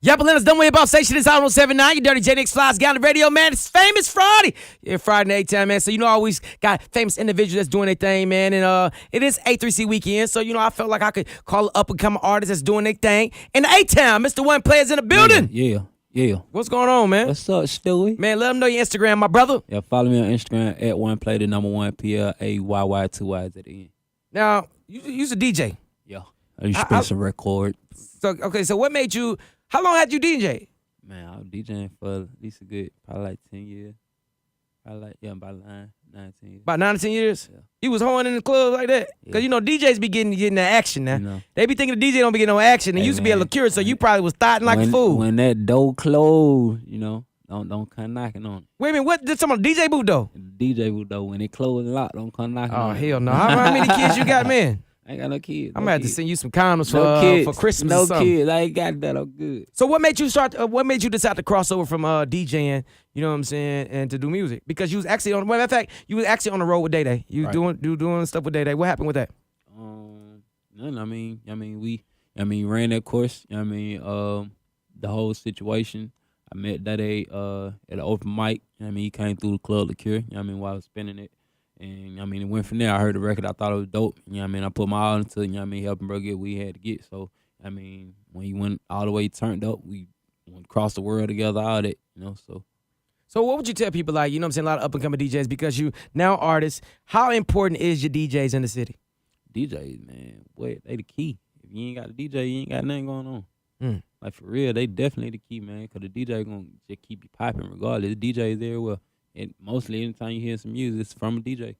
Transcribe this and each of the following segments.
Yep, Atlanta's done way about station is out on 79. Your Dirty J Nix Flies got on the radio, man. It's famous Friday. Yeah, Friday night time, man. So I always got famous individuals that's doing their thing, man. And it is A3C weekend. So, I felt like I could call up and come artists that's doing their thing. In the A-Town, Mr. 1PLAYY's in the building. Yeah. What's going on, man? What's up, Stewie? Man, let them know your Instagram, my brother. Yeah, follow me on Instagram at 1PLAYY, the number 1PLAYY, 2 Y's at the end. Now, you's a DJ. Yeah. I used to spin some record. So what made you, how long had you DJ? Man, I was DJing for at least a good, probably like 10 years. Probably like, about 9, 10 years. About 9 to 10 years? Yeah. You was hoeing in the club like that? Because, DJs be getting that action now. They be thinking the DJ don't be getting no action. And used to be able to cure it, so you probably was thotting like a fool. When that door closed, don't come knocking on it. Wait a minute, what? Did someone DJ booth though? DJ booth though, when it closed and locked, don't come knocking on it. Oh, hell no. How many kids you got, man? I ain't got no kids. I'm gonna have to send you some condoms for Christmas. No or something. kids. I ain't got that. I'm good. So what made you decide to cross over from DJing? You know what I'm saying, and to do music? Because you was actually on. Well, in fact, you was actually on the road with Day Day. You was doing stuff with Day Day. What happened with that? Nothing. We ran that course. The whole situation. I met Day Day at an open mic. He came through the club Liqueur. While I was spinning it. And, it went from there. I heard the record. I thought it was dope. I put my all into it, helping bro get what we had to get. So, when he went all the way turned up, we went across the world together, all that, So what would you tell people, like, a lot of up-and-coming DJs, because you now artists, how important is your DJs in the city? DJs, man, they the key. If you ain't got a DJ, you ain't got nothing going on. Like, for real, they definitely the key, man, because the DJ going to just keep you popping regardless. The DJ is there, well. And mostly anytime you hear some music, it's from a DJ.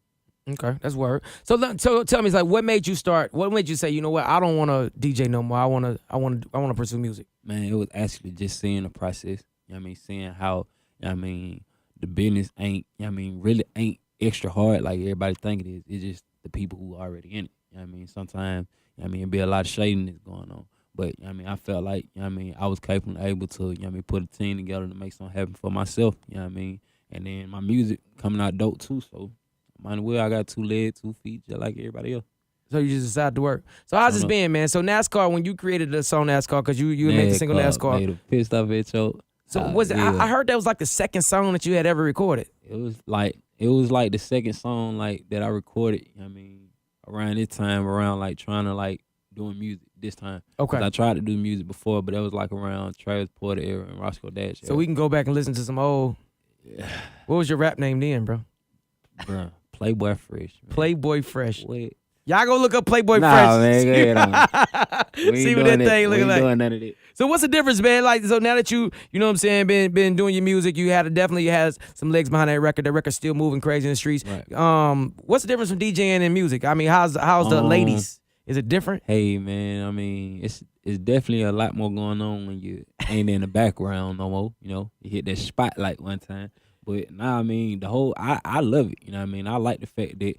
Okay, that's word. So tell me, it's like, what made you start? What made you say, you know what, I don't want to DJ no more. I want to pursue music. Man, it was actually just seeing the process. Seeing how the business ain't. Really ain't extra hard like everybody think it is. It's just the people who are already in it. Sometimes it be a lot of shadiness going on. But I felt like I was capable, able to put a team together to make something happen for myself. And then my music coming out dope too, so might as well. I got 2 legs, 2 feet, just like everybody else. So you just decided to work. So how's this been, man? So NASCAR, when you created the song NASCAR, because you made the single NASCAR. Made a pissed off at choke. So was it? I heard that was like the second song that you had ever recorded. It was like the second song that I recorded. Around this time, around trying to doing music this time. Okay. I tried to do music before, but that was around Travis Porter era and Roscoe Dash era. So we can go back and listen to some old. Yeah. What was your rap name then, bro? Bruh, Playboy Fresh. Man. Playboy Fresh. Wait. Y'all go look up Playboy Fresh. Man, go ahead. See what that thing looking like. Doing none of that. So what's the difference, man? So now that you know what I'm saying, been doing your music, you definitely has some legs behind that record. That record's still moving crazy in the streets. Right. What's the difference from DJing and music? How's the ladies? Is it different? Hey, man, it's definitely a lot more going on when you ain't in the background no more. You hit that spotlight one time. But now, the whole, I love it. I like the fact that,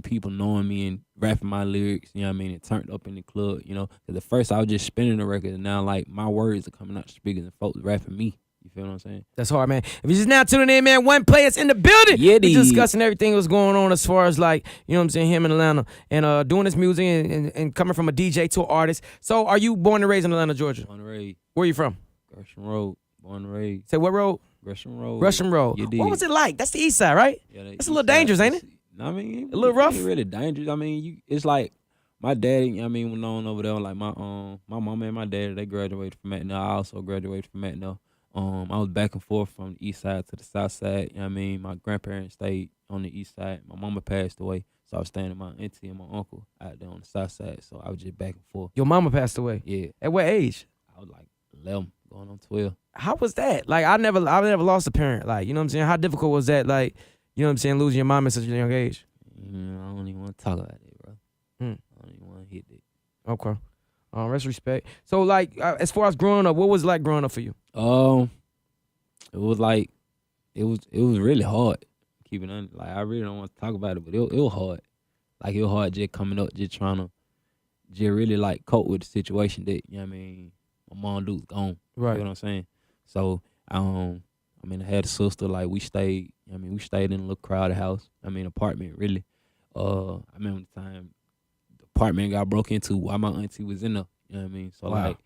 people knowing me and rapping my lyrics, it turned up in the club, Because at first I was just spinning the record, and now, my words are coming out the speakers and folks rapping me. You feel what I'm saying? That's hard, man. If you're just now tuning in, man, 1PLAYY's in the building. Yeah, we're discussing everything that's going on as far as you know what I'm saying, him in Atlanta and doing this music and coming from a DJ to an artist. So are you born and raised in Atlanta, Georgia? Born and raised. Where are you from? Gresham Road. Born and raised. Say what road? Gresham Road. Gresham Road. What was it like? That's the east side, right? Yeah, that's a little dangerous, ain't it? A little rough? It really dangerous. It's like my daddy, went on over there. Like my mama and my daddy, they graduated from Atlanta. I also graduated from Atlanta. I was back and forth from the east side to the south side. My grandparents stayed on the east side. My mama passed away, so I was staying with my auntie and my uncle out there on the south side. So I was just back and forth. Your mama passed away? Yeah. At what age? I was like 11, going on 12. How was that? I never lost a parent. You know what I'm saying? How difficult was that? You know what I'm saying, losing your mom at such a young age? I don't even want to talk about it, bro. I don't even want to hit that. Okay. Rest respect. So, as far as growing up, what was it like growing up for you? It was really hard. Keep it under. I really don't want to talk about it, but it was hard. It was hard just coming up, just trying to really cope with the situation that, my mom dude's gone. Right. You know what I'm saying? So, I had a sister, we stayed in a little crowded house. Apartment, really. I remember the time the apartment got broke into while my auntie was in there. You know what I mean? So, wow.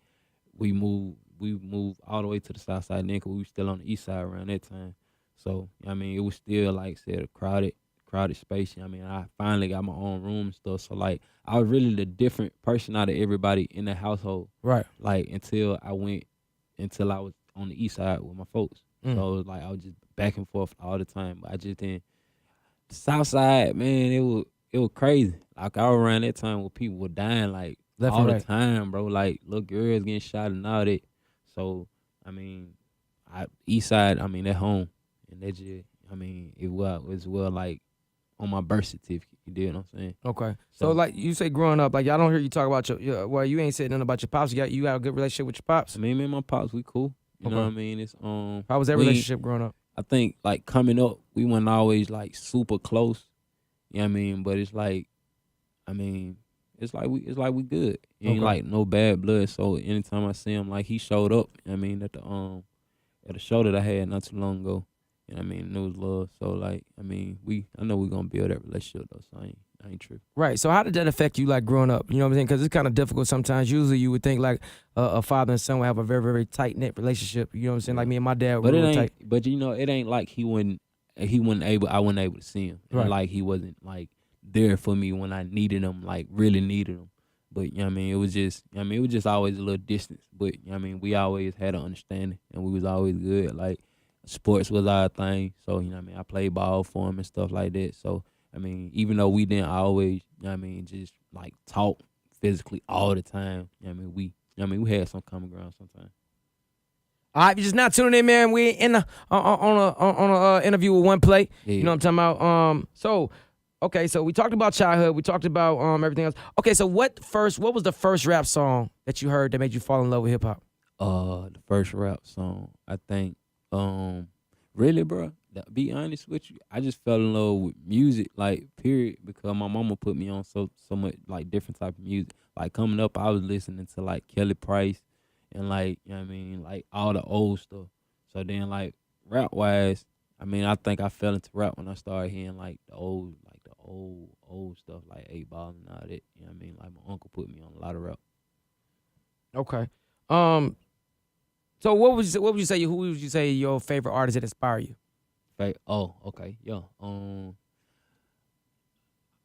We moved we moved all the way to the south side then 'cause we was still on the east side around that time. So I mean, it was still like I said a crowded space. I mean, I finally got my own room and stuff. So like I was really the different person out of everybody in the household. Right. Like until I was on the east side with my folks. So it was like I was just back and forth all the time. But I just didn't. The south side, man, it was crazy. Like I was around that time where people were dying like Left all and the right. time, bro. Like little girls getting shot and all that. So I mean, east side, I mean, at home. And that just, I mean, it was well like on my birth certificate. You did what I'm saying? Okay. So like you say growing up, like I don't hear you talk about your well, you ain't saying nothing about your pops. You got a good relationship with your pops? I mean, me and my pops, we cool. You know Okay. what I mean? It's How was that relationship growing up? I think like coming up, we weren't always like super close. You know what I mean? But it's like, I mean, it's like we good. It ain't Okay. like no bad blood. So anytime I see him, like he showed up. You know what I mean, at the show that I had not too long ago. You know what I mean? And it was love. So like, I mean, I know we're gonna build that relationship though. So I ain't tripping. Right. So how did that affect you, like growing up? You know what I'm saying? Because it's kind of difficult sometimes. Usually, you would think like a father and son would have a very, very tight knit relationship. You know what I'm saying? Like me and my dad were But it real ain't. tight. But you know, it ain't like I wasn't able to see him. Right. And like he wasn't like there for me when I needed him, like really needed him. But you know what I mean, it was just always a little distance. But you know what I mean, we always had an understanding, and we was always good. Like sports was our thing, so you know what I mean, I played ball for him and stuff like that. So I mean, even though we didn't always, you know what I mean, just like talk physically all the time, you know what I mean, we had some common ground sometimes. All right, if you're just not tuning in, man. We're in on a interview with 1Play. Yeah. You know what I'm talking about? So okay, so we talked about childhood. We talked about everything else. Okay, so what was the first rap song that you heard that made you fall in love with hip hop? The first rap song, I think, really, bro, to be honest with you, I just fell in love with music, like, period, because my mama put me on so much, like, different type of music. Like, coming up, I was listening to, like, Kelly Price and, like, you know what I mean, like, all the old stuff. So then, like, rap-wise, I mean, I think I fell into rap when I started hearing, like, the old stuff, like 8 Ball and all that, you know what I mean? Like, my uncle put me on a lot of rap. Okay. So who would you say your favorite artist that inspire you? Okay, yeah.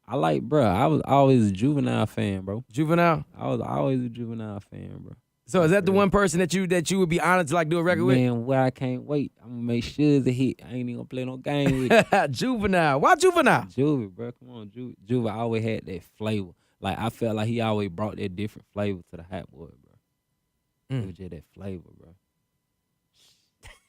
I like, bro. I was always a Juvenile fan, bro. Juvenile? I was always a Juvenile fan, bro. So is that the one person that you would be honored to like do a record Man, where I can't wait. I'm gonna make sure it's a hit. I ain't even gonna play no game with it. with? Juvenile. Why Juvenile? Juvie, bro. Come on, Juvie always had that flavor. Like, I felt like he always brought that different flavor to the Hot Boy, bro. It was just that flavor, bro.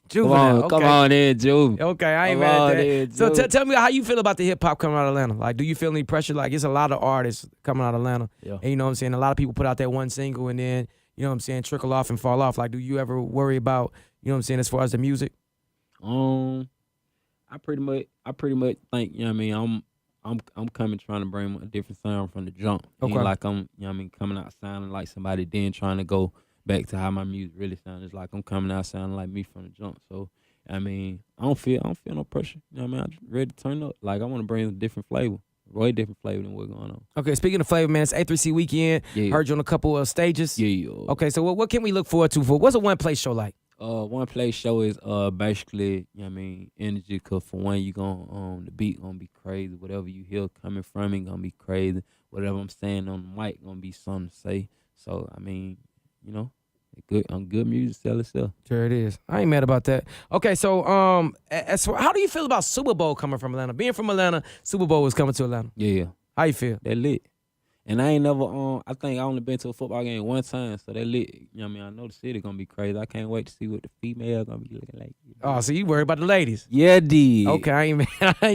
Juvenile. Come on in, Juvie. Okay, I ain't Come mad on at that. in, So Juvie. tell me how you feel about the hip hop coming out of Atlanta. Like, do you feel any pressure? Like, it's a lot of artists coming out of Atlanta. Yeah. And you know what I'm saying? A lot of people put out that one single and then, you know what I'm saying, trickle off and fall off. Like, do you ever worry about, you know what I'm saying, as far as the music? I pretty much think, you know what I mean, I'm trying to bring a different sound from the jump. Okay. Ain't like I'm, you know what I mean, coming out sounding like somebody, then trying to go back to how my music really sounds. It's like I'm coming out sounding like me from the jump. So I mean, I don't feel no pressure. You know what I mean? I'm just ready to turn up. Like, I want to bring a different flavor. Way different flavor than what's going on. Okay, speaking of flavor, man, it's A3C weekend. Yeah. Heard you on a couple of stages. Yeah. Okay, so what can we look forward to for? What's a 1Play show like? 1Play show is basically, you know what I mean, energy, cause for one, you the beat gonna be crazy. Whatever you hear coming from it gonna be crazy. Whatever I'm saying on the mic gonna be something to say. So I mean, you know, good music sell itself. Sure it is. I ain't mad about that. Okay, so how do you feel about Super Bowl coming from Atlanta? Being from Atlanta, Super Bowl is coming to Atlanta. Yeah. How you feel? They lit. And I ain't never I think I only been to a football game one time, so they lit. You know what I mean? I know the city gonna be crazy. I can't wait to see what the female gonna be looking like. Oh, so you worried about the ladies? Yeah, D. Okay, I ain't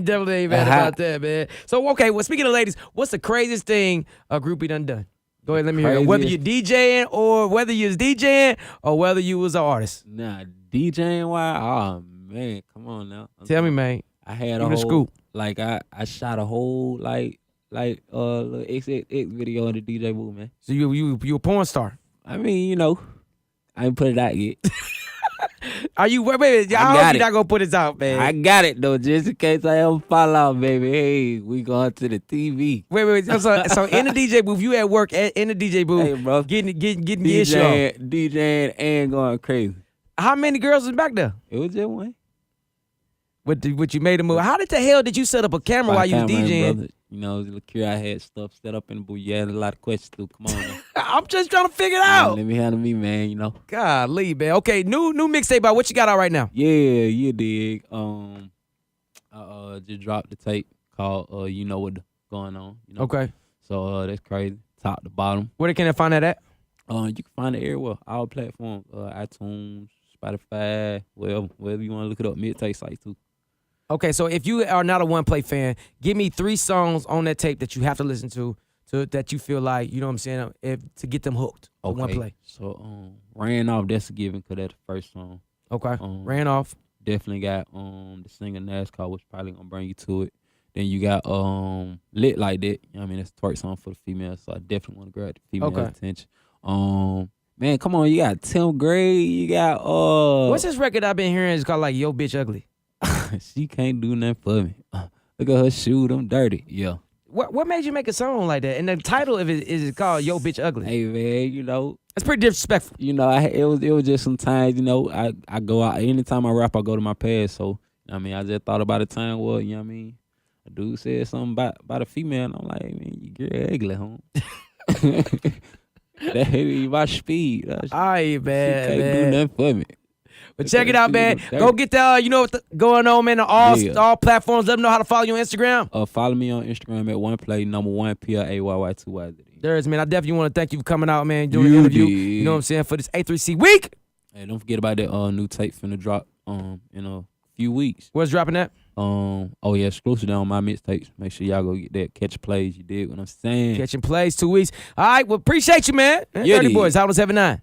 definitely ain't mad about that, man. So okay, well, speaking of ladies, what's the craziest thing a groupie done? Go ahead, let me hear it. Whether you're DJing or whether you was an artist. Nah, DJing why? Oh man, come on now. Tell me, man. I had Give me the scoop. Like I shot a whole like little XXX video in the DJ booth, man. So you a porn star? I mean, you know, I ain't put it out yet. Are you? Wait. I hope you're not gonna put this out, man. I got it though, just in case I ever fall out, baby. Hey, we going to the TV. Wait. So in the DJ booth, you at work in the DJ booth, Hey, bro. getting your show. DJing and going crazy. How many girls was back there? It was just one. What you made a move? How the hell did you set up a camera while you was DJing? Brother. You know, look here, I had stuff set up in the booth. You had a lot of questions too. Come on, man. I'm just trying to figure it out. Let me handle me, man. You know. Golly, man. Okay, new mixtape about what you got out right now? Yeah, you dig. I just dropped the tape called You Know What Going On. You know? Okay. So that's crazy. Top to bottom. Where can I find that at? You can find it everywhere. All platforms. iTunes, Spotify, wherever you want to look it up. Mixtape sites too. Okay, so if you are not a 1Play fan, give me 3 songs on that tape that you have to listen to that you feel like, you know what I'm saying, to get them hooked. Okay. 1Play. So Ran Off, that's a given because that's the first song. Okay. Ran Off. Definitely got the singer NASCAR, which probably gonna bring you to it. Then you got Lit Like That. You know what I mean, that's a twerk song for the females, so I definitely want to grab the female attention. Man, come on, you got Tim Gray, you got What's this record I've been hearing? It's called like Yo Bitch Ugly. She can't do nothing for me. Look at her shoe, them dirty. Yeah. What made you make a song like that? And the title of it is called Yo Bitch Ugly. Hey man, you know. That's pretty disrespectful. You know, it was just sometimes, you know, I go out anytime I rap, I go to my past. So I mean, I just thought about a time where, you know what I mean, a dude said something about a female, and I'm like, man, you get ugly, huh? That ain't my speed. Alright, man. She can't do nothing for me. But check it out, man. Go get the, you know what's going on, man, on all platforms. Let them know how to follow you on Instagram. Follow me on Instagram at 1Play, number 1PLAYY2YZ. There's, man. I definitely want to thank you for coming out, man, doing the interview. You know what I'm saying, for this A3C week. Hey, don't forget about that new tape finna drop in a few weeks. Where's dropping that? Oh yeah, exclusive on my mixtapes. Make sure y'all go get that. Catch plays, you dig what I'm saying? Catching plays, 2 weeks. All right, well, appreciate you, man. Durtty Boys, Howard 79.